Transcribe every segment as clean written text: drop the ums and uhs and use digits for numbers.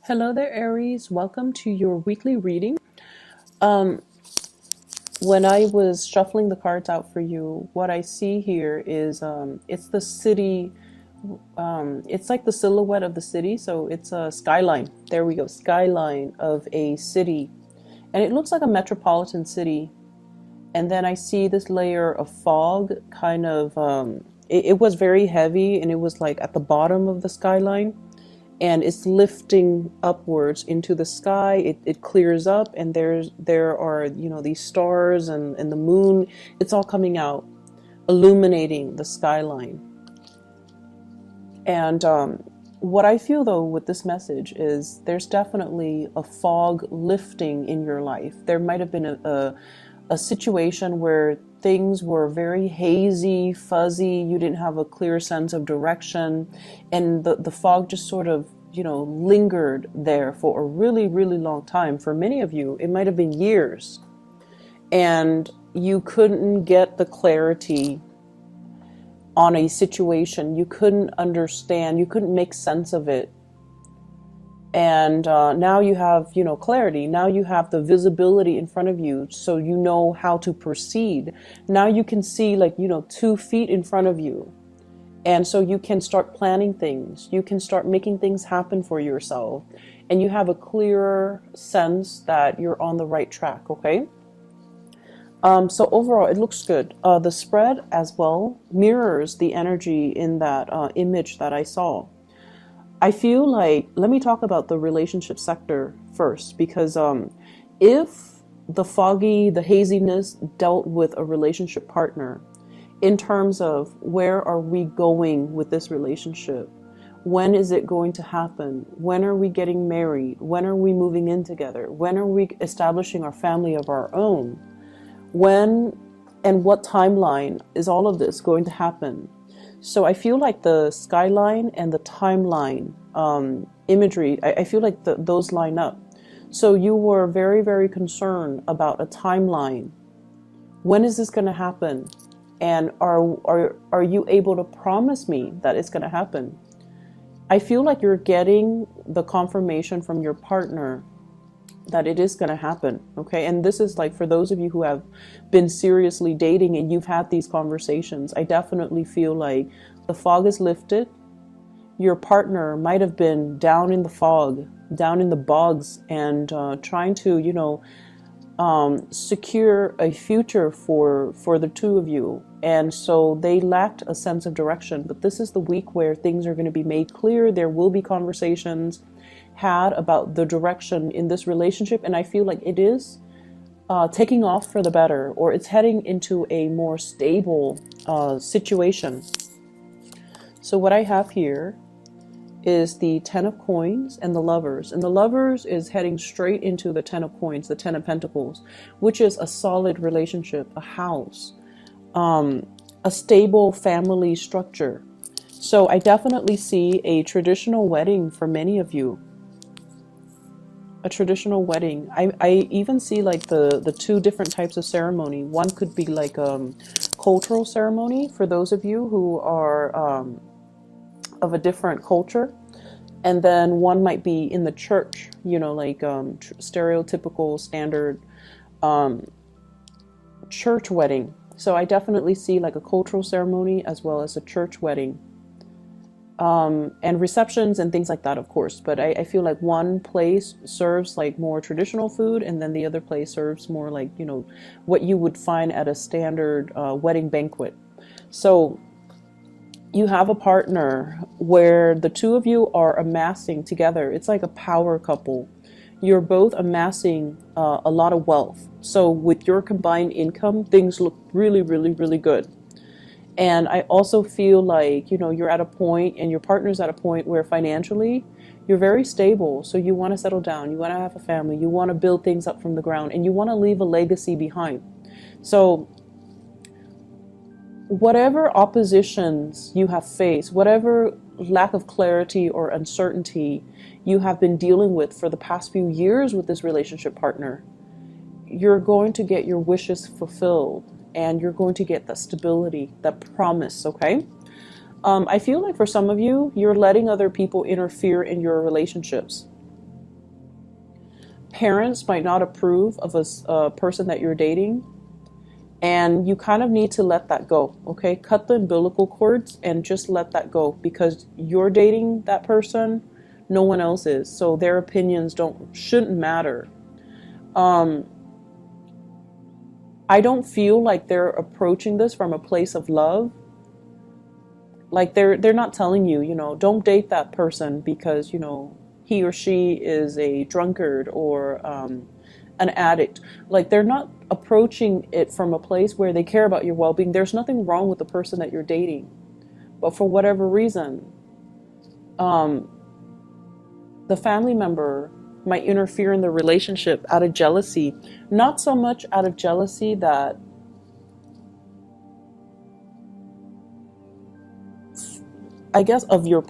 Hello there, Aries. Welcome to your weekly reading. Um, when I was shuffling the cards out for you, what I see here is it's the city. It's like the silhouette of the city, so it's a skyline. There we go, skyline of a city, and it looks like a metropolitan city. And then I see this layer of fog, kind of. It was very heavy, and it was like at the bottom of the skyline and it's lifting upwards into the sky. It clears up and there are these stars and the moon. It's all coming out, illuminating the skyline. And what I feel though with this message is there's definitely a fog lifting in your life. There might have been a situation where things were very hazy, fuzzy, you didn't have a clear sense of direction, and the fog just sort of, lingered there for a really, really long time. For many of you, it might have been years, and you couldn't get the clarity on a situation. You couldn't understand, you couldn't make sense of it. And now you have, clarity. Now you have the visibility in front of you, so you know how to proceed. Now you can see 2 feet in front of you. And so you can start planning things. You can start making things happen for yourself. And you have a clearer sense that you're on the right track, okay? So overall, it looks good. The spread as well mirrors the energy in that image that I saw. I feel like, let me talk about the relationship sector first, because if the haziness dealt with a relationship partner in terms of where are we going with this relationship? When is it going to happen? When are we getting married? When are we moving in together? When are we establishing our family of our own? When and what timeline is all of this going to happen? So I feel like the skyline and the timeline imagery, I feel like those line up. So you were very, very concerned about a timeline. When is this going to happen? And are you able to promise me that it's going to happen? I feel like you're getting the confirmation from your partner that it is going to happen, okay? And this is like for those of you who have been seriously dating and you've had these conversations, I definitely feel like the fog is lifted. Your partner might have been down in the fog, down in the bogs, and trying to, secure a future for the two of you. And so they lacked a sense of direction. But this is the week where things are going to be made clear. There will be conversations had about the direction in this relationship, and I feel like it is taking off for the better, or it's heading into a more stable situation. So what I have here is the 10 of coins and the lovers, and the lovers is heading straight into the 10 of coins, the 10 of pentacles, which is a solid relationship, a house, a stable family structure. So I definitely see a traditional wedding for many of you. A traditional wedding. I even see like the 2 different types of ceremony. One could be like cultural ceremony for those of you who are of a different culture, and then one might be in the church, stereotypical standard church wedding. So I definitely see like a cultural ceremony as well as a church wedding. And receptions and things like that, of course. But I feel like one place serves like more traditional food, and then the other place serves more like, what you would find at a standard wedding banquet. So you have a partner where the two of you are amassing together. It's like a power couple. You're both amassing a lot of wealth. So with your combined income, things look really, really, really good. And I also feel like, you're at a point, and your partner's at a point where financially you're very stable. So you want to settle down, you want to have a family, you want to build things up from the ground, and you want to leave a legacy behind. So whatever oppositions you have faced, whatever lack of clarity or uncertainty you have been dealing with for the past few years with this relationship partner, you're going to get your wishes fulfilled. And you're going to get that stability, that promise, okay? I feel like for some of you, you're letting other people interfere in your relationships. Parents might not approve of a person that you're dating, and you kind of need to let that go, okay? Cut the umbilical cords and just let that go, because you're dating that person, no one else is. So their opinions shouldn't matter. I don't feel like they're approaching this from a place of love. Like they're not telling you, don't date that person because, he or she is a drunkard or an addict. Like they're not approaching it from a place where they care about your well-being. There's nothing wrong with the person that you're dating, but for whatever reason, the family member might interfere in the relationship out of jealousy. Not so much out of jealousy that I guess of your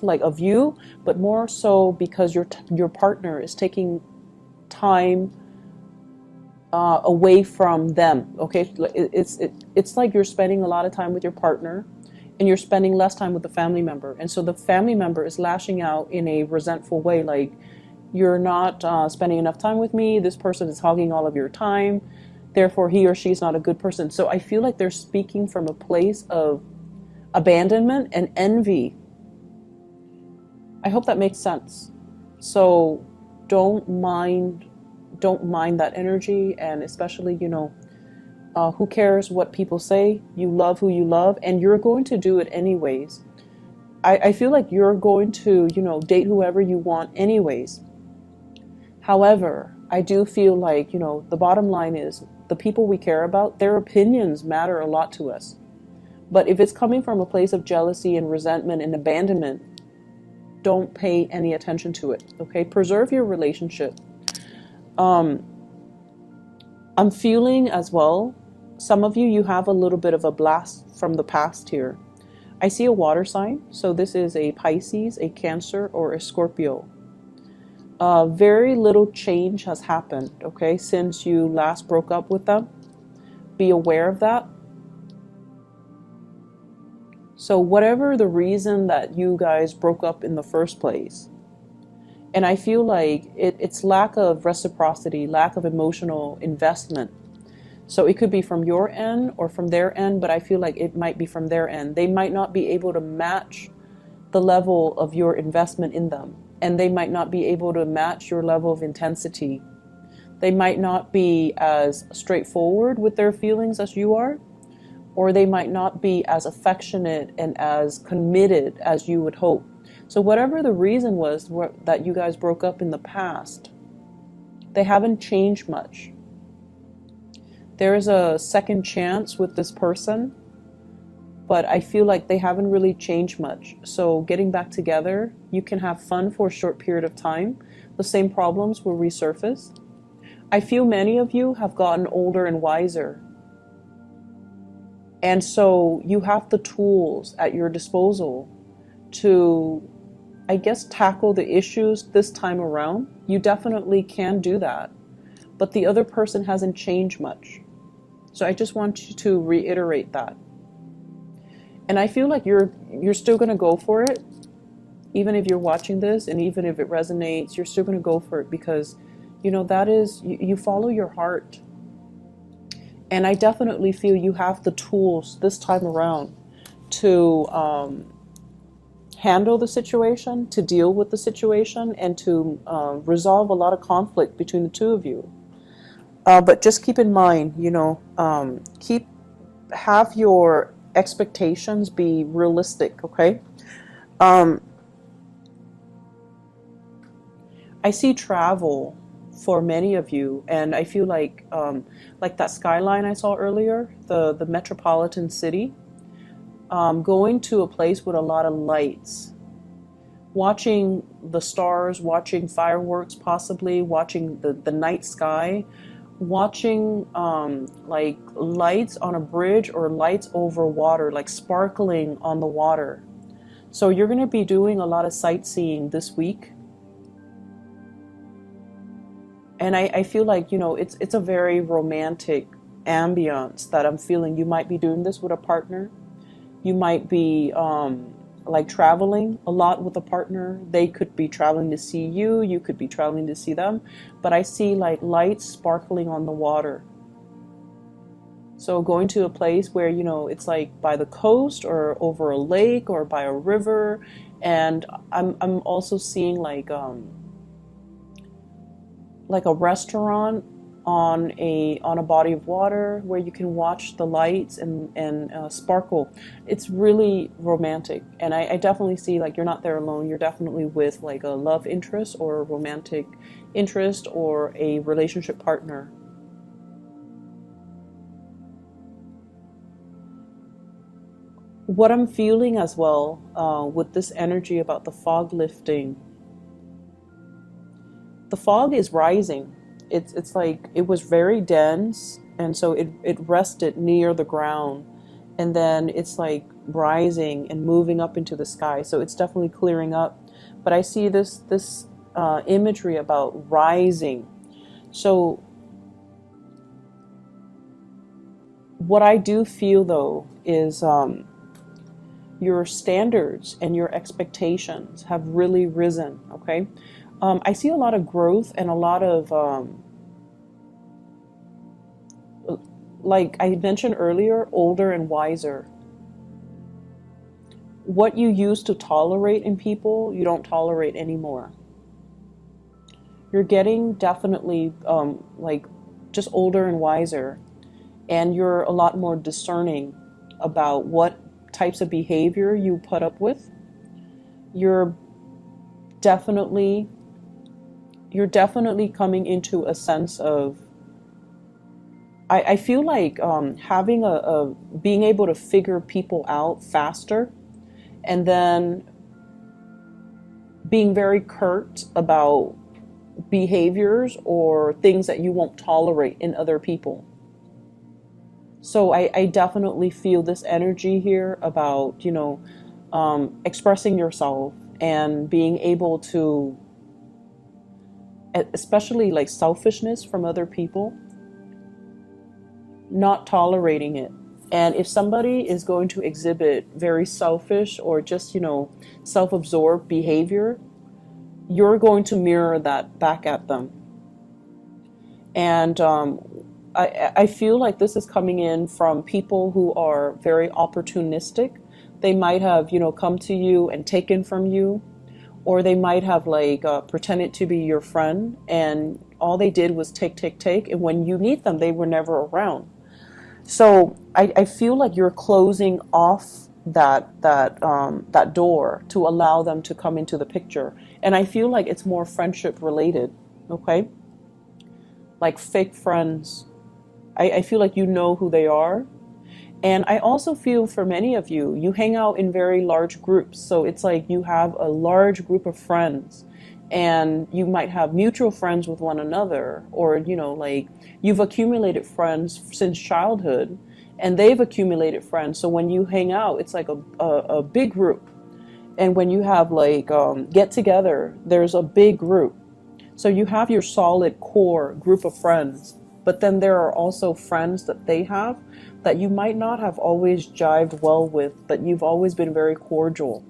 like of you, but more so because your partner is taking time away from them. Okay, it's like you're spending a lot of time with your partner, and you're spending less time with the family member, and so the family member is lashing out in a resentful way, like you're not spending enough time with me. This person is hogging all of your time. Therefore, he or she is not a good person. So I feel like they're speaking from a place of abandonment and envy. I hope that makes sense. So don't mind that energy, and especially, who cares what people say? You love who you love, and you're going to do it anyways. I feel like you're going to, date whoever you want anyways. However, I do feel like, the bottom line is the people we care about, their opinions matter a lot to us. But if it's coming from a place of jealousy and resentment and abandonment, don't pay any attention to it, okay? Preserve your relationship. I'm feeling as well, some of you have a little bit of a blast from the past here. I see a water sign, so this is a Pisces, a Cancer, or a Scorpio. Very little change has happened, okay, since you last broke up with them. Be aware of that. So whatever the reason that you guys broke up in the first place, and I feel like it's lack of reciprocity, lack of emotional investment. So it could be from your end or from their end, but I feel like it might be from their end. They might not be able to match the level of your investment in them, and they might not be able to match your level of intensity. They might not be as straightforward with their feelings as you are, or they might not be as affectionate and as committed as you would hope. So whatever the reason was that you guys broke up in the past, they haven't changed much. There is a second chance with this person, but I feel like they haven't really changed much. So getting back together, you can have fun for a short period of time. The same problems will resurface. I feel many of you have gotten older and wiser. And so you have the tools at your disposal to, I guess, tackle the issues this time around. You definitely can do that. But the other person hasn't changed much. So I just want you to reiterate that. And I feel like you're still going to go for it. Even if you're watching this and even if it resonates, you're still going to go for it because, that is, you follow your heart. And I definitely feel you have the tools this time around to handle the situation, to deal with the situation, and to resolve a lot of conflict between the two of you. But just keep in mind, have your expectations be realistic, okay? I see travel for many of you, and I feel like that skyline I saw earlier, the metropolitan city, going to a place with a lot of lights, watching the stars, watching fireworks, possibly watching the night sky, watching like lights on a bridge or lights over water, like sparkling on the water. So you're going to be doing a lot of sightseeing this week. And I feel like, it's a very romantic ambience that I'm feeling. You might be doing this with a partner. You might be like traveling a lot with a partner. They could be traveling to see you, you could be traveling to see them, but I see like lights sparkling on the water. So going to a place where, you know, it's like by the coast or over a lake or by a river. And I'm also seeing like a restaurant on a body of water where you can watch the lights and sparkle. It's really romantic, and I definitely see like you're not there alone. You're definitely with like a love interest or a romantic interest or a relationship partner. What I'm feeling as well with this energy about the fog lifting, the fog is rising. It's like it was very dense, and so it rested near the ground, and then it's like rising and moving up into the sky. So it's definitely clearing up. But I see this imagery about rising. So what I do feel though is your standards and your expectations have really risen. Okay. I see a lot of growth and a lot of, like I mentioned earlier, older and wiser. What you used to tolerate in people, you don't tolerate anymore. You're getting definitely like just older and wiser, and you're a lot more discerning about what types of behavior you put up with. You're definitely you're definitely coming into a sense of, I feel like having a being able to figure people out faster, and then being very curt about behaviors or things that you won't tolerate in other people. So I definitely feel this energy here about, you know, expressing yourself and being able to, especially like selfishness from other people, not tolerating it. And if somebody is going to exhibit very selfish or just, you know, self-absorbed behavior, you're going to mirror that back at them. And I feel like this is coming in from people who are very opportunistic. They might have, you know, come to you and taken from you, or they might have like pretended to be your friend, and all they did was take, and when you need them, they were never around. So I feel like you're closing off that door to allow them to come into the picture, and I feel like it's more friendship related. Okay, like fake friends. I feel like you know who they are. And I also feel for many of you, you hang out in very large groups. So it's like you have a large group of friends, and you might have mutual friends with one another, or, you know, like you've accumulated friends since childhood, and they've accumulated friends. So when you hang out, it's like a big group. And when you have like get together, there's a big group. So you have your solid core group of friends, but then there are also friends that they have that you might not have always jived well with, but you've always been very cordial.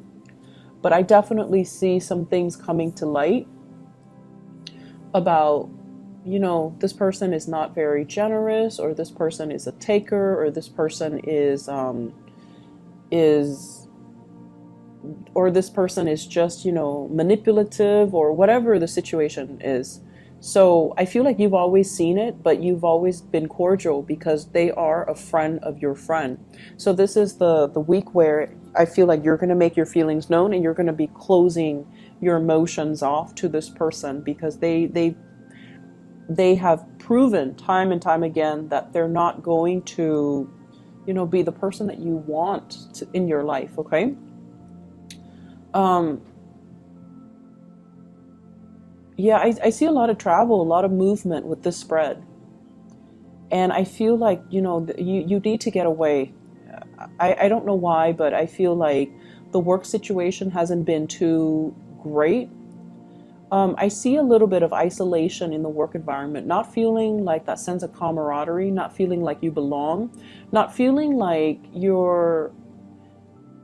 But I definitely see some things coming to light about, you know, this person is not very generous, or this person is a taker, or this person is or this person is just, you know, manipulative, or whatever the situation is. So I feel like you've always seen it, but you've always been cordial because they are a friend of your friend. So this is the week where I feel like you're going to make your feelings known, and you're going to be closing your emotions off to this person, because they have proven time and time again that they're not going to, you know, be the person that you want in your life. Okay. Um, yeah, I see a lot of travel, a lot of movement with this spread. And I feel like, you know, you need to get away. I don't know why, but I feel like the work situation hasn't been too great. I see a little bit of isolation in the work environment, not feeling like that sense of camaraderie, not feeling like you belong, not feeling like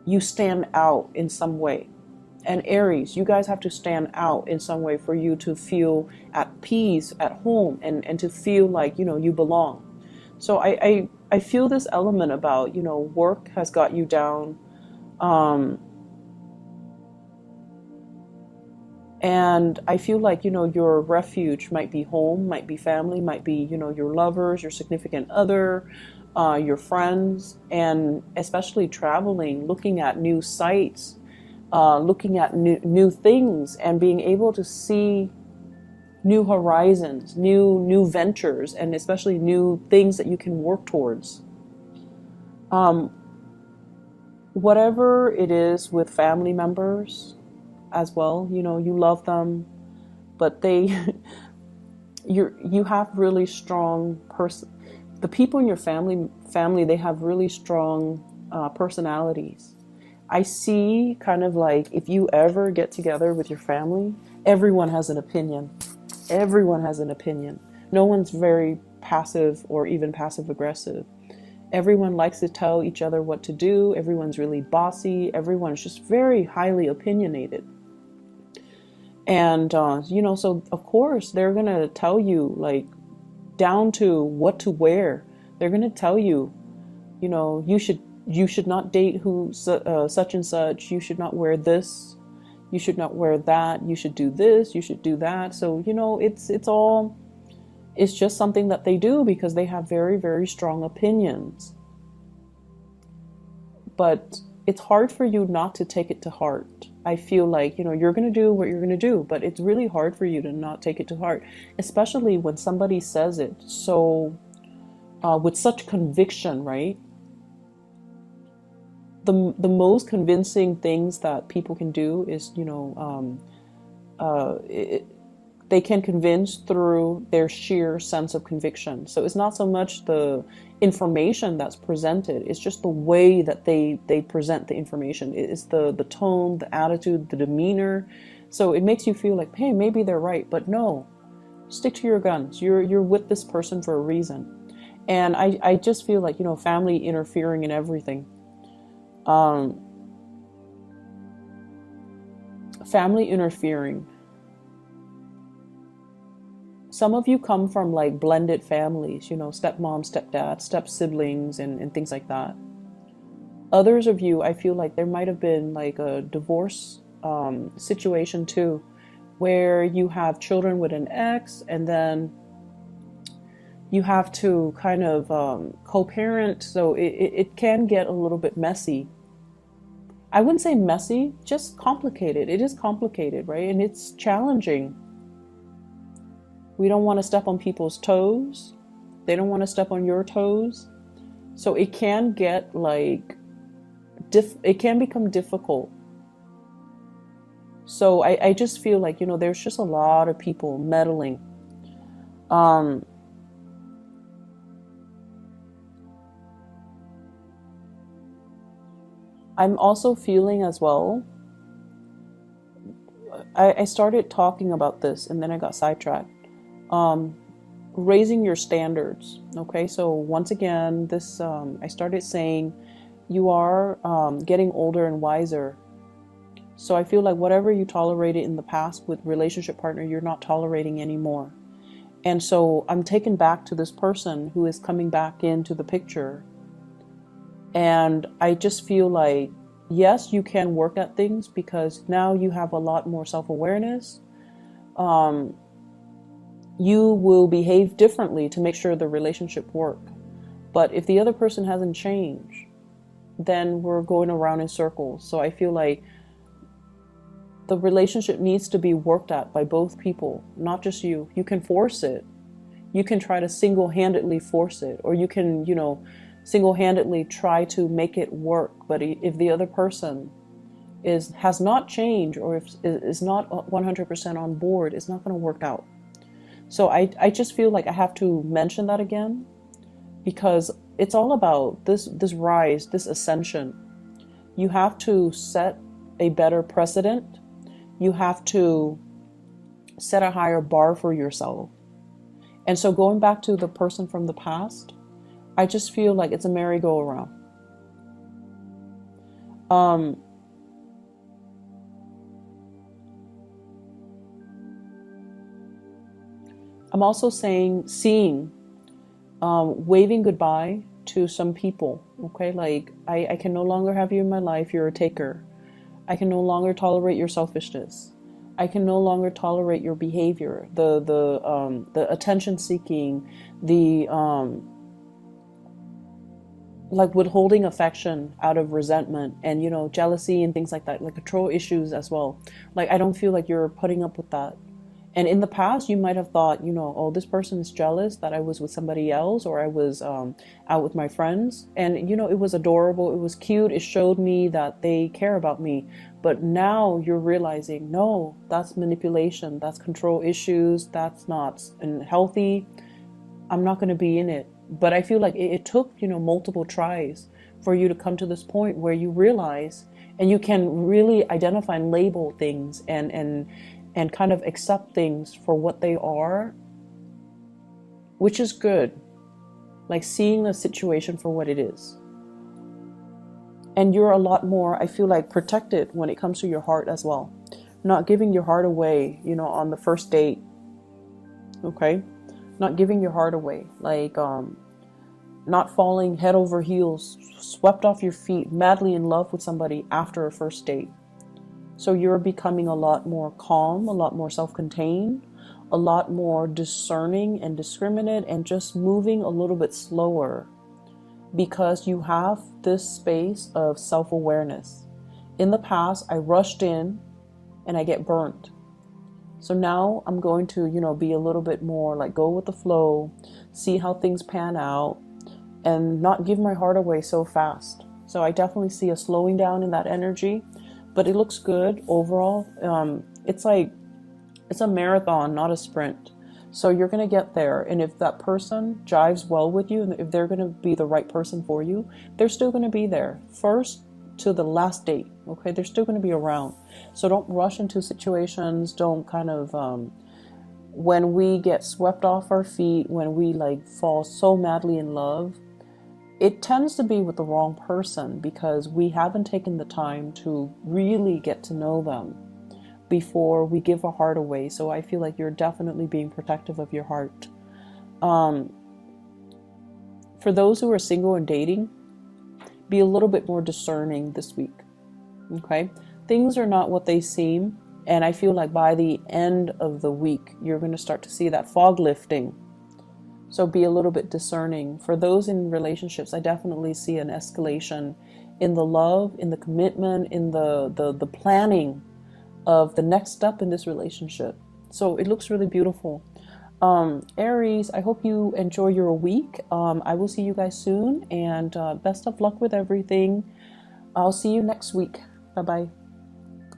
you stand out in some way. And Aries, you guys have to stand out in some way for you to feel at peace at home, and to feel like, you belong. So I feel this element about, work has got you down. And I feel like, your refuge might be home, might be family, might be, your lovers, your significant other, your friends, and especially traveling, looking at new sights, looking at new things, and being able to see new horizons, new ventures, and especially new things that you can work towards. Um, Whatever it is with family members as well, you love them, but you have really strong the people in your family, they have really strong personalities. I see kind of like, if you ever get together with your family, everyone has an opinion. Everyone has an opinion. No one's very passive or even passive aggressive. Everyone likes to tell each other what to do. Everyone's really bossy. Everyone's just very highly opinionated. And, so of course they're going to tell you, like, down to what to wear. They're going to tell you, you should not date such and such. You should not wear this. You should not wear that. You should do this. You should do that. So, it's just something that they do because they have very, very strong opinions. But it's hard for you not to take it to heart. I feel like, you're going to do what you're going to do, but it's really hard for you to not take it to heart, especially when somebody says it so, with such conviction, right? The most convincing things that people can do is, they can convince through their sheer sense of conviction. So it's not so much the information that's presented, it's just the way that they present the information. It's the tone, the attitude, the demeanor. So it makes you feel like, hey, maybe they're right, but no, stick to your guns. You're with this person for a reason. And I just feel like, family interfering in everything. Family interfering. Some of you come from like blended families, stepmom, stepdad, step siblings, and things like that. Others of you, I feel like there might have been like a divorce situation too, where you have children with an ex, and then you have to kind of co-parent. So it can get a little bit messy. I wouldn't say messy, just complicated. It is complicated, right? And it's challenging. We don't want to step on people's toes. They don't want to step on your toes. So it can get like, it can become difficult. So I just feel like, there's just a lot of people meddling. I'm also feeling as well, I started talking about this and then I got sidetracked. Raising your standards. Okay, so once again, this I started saying you are getting older and wiser. So I feel like whatever you tolerated in the past with relationship partner, you're not tolerating anymore. And so I'm taken back to this person who is coming back into the picture. And I just feel like, yes, you can work at things because now you have a lot more self-awareness. You will behave differently to make sure the relationship work. But if the other person hasn't changed, then we're going around in circles. So I feel like the relationship needs to be worked at by both people, not just you. You can force it. You can try to single-handedly force it, or you can, single-handedly try to make it work. But if the other person has not changed, or if is not 100% on board, it's not going to work out. So I just feel like I have to mention that again, because it's all about this rise, this ascension. You have to set a better precedent. You have to set a higher bar for yourself. And so going back to the person from the past, I just feel like it's a merry-go-round. Um, I'm also seeing, waving goodbye to some people. Okay, like I can no longer have you in my life. You're a taker. I can no longer tolerate your selfishness. I can no longer tolerate your behavior, the attention seeking, the like withholding affection out of resentment and jealousy and things like that, like control issues as well. Like I don't feel like you're putting up with that. And in the past, you might have thought, oh, this person is jealous that I was with somebody else or I was out with my friends. And, it was adorable. It was cute. It showed me that they care about me. But now you're realizing, no, that's manipulation. That's control issues. That's not healthy. I'm not going to be in it. But I feel like it took, multiple tries for you to come to this point where you realize and you can really identify and label things and kind of accept things for what they are, which is good. Like seeing the situation for what it is. And you're a lot more, I feel like, protected when it comes to your heart as well. Not giving your heart away, on the first date. Okay? Not giving your heart away. Like, not falling head over heels, swept off your feet, madly in love with somebody after a first date. So you're becoming a lot more calm, a lot more self-contained, a lot more discerning and discriminate, and just moving a little bit slower because you have this space of self-awareness. In the past, I rushed in and I get burnt. So now I'm going to, be a little bit more like go with the flow, see how things pan out, and not give my heart away so fast. So I definitely see a slowing down in that energy. But it looks good overall. It's a marathon, not a sprint. So you're going to get there. And if that person jives well with you, and if they're going to be the right person for you, they're still going to be there. First to the last date. Okay, they're still going to be around. So don't rush into situations. Don't kind of, when we get swept off our feet, when we like fall so madly in love, it tends to be with the wrong person because we haven't taken the time to really get to know them before we give our heart away. So I feel like you're definitely being protective of your heart. For those who are single and dating, be a little bit more discerning this week. Okay? Things are not what they seem. And I feel like by the end of the week, you're going to start to see that fog lifting. So be a little bit discerning. For those in relationships, I definitely see an escalation in the love, in the commitment, in the planning of the next step in this relationship. So it looks really beautiful. Aries, I hope you enjoy your week. I will see you guys soon, and best of luck with everything. I'll see you next week. Bye-bye.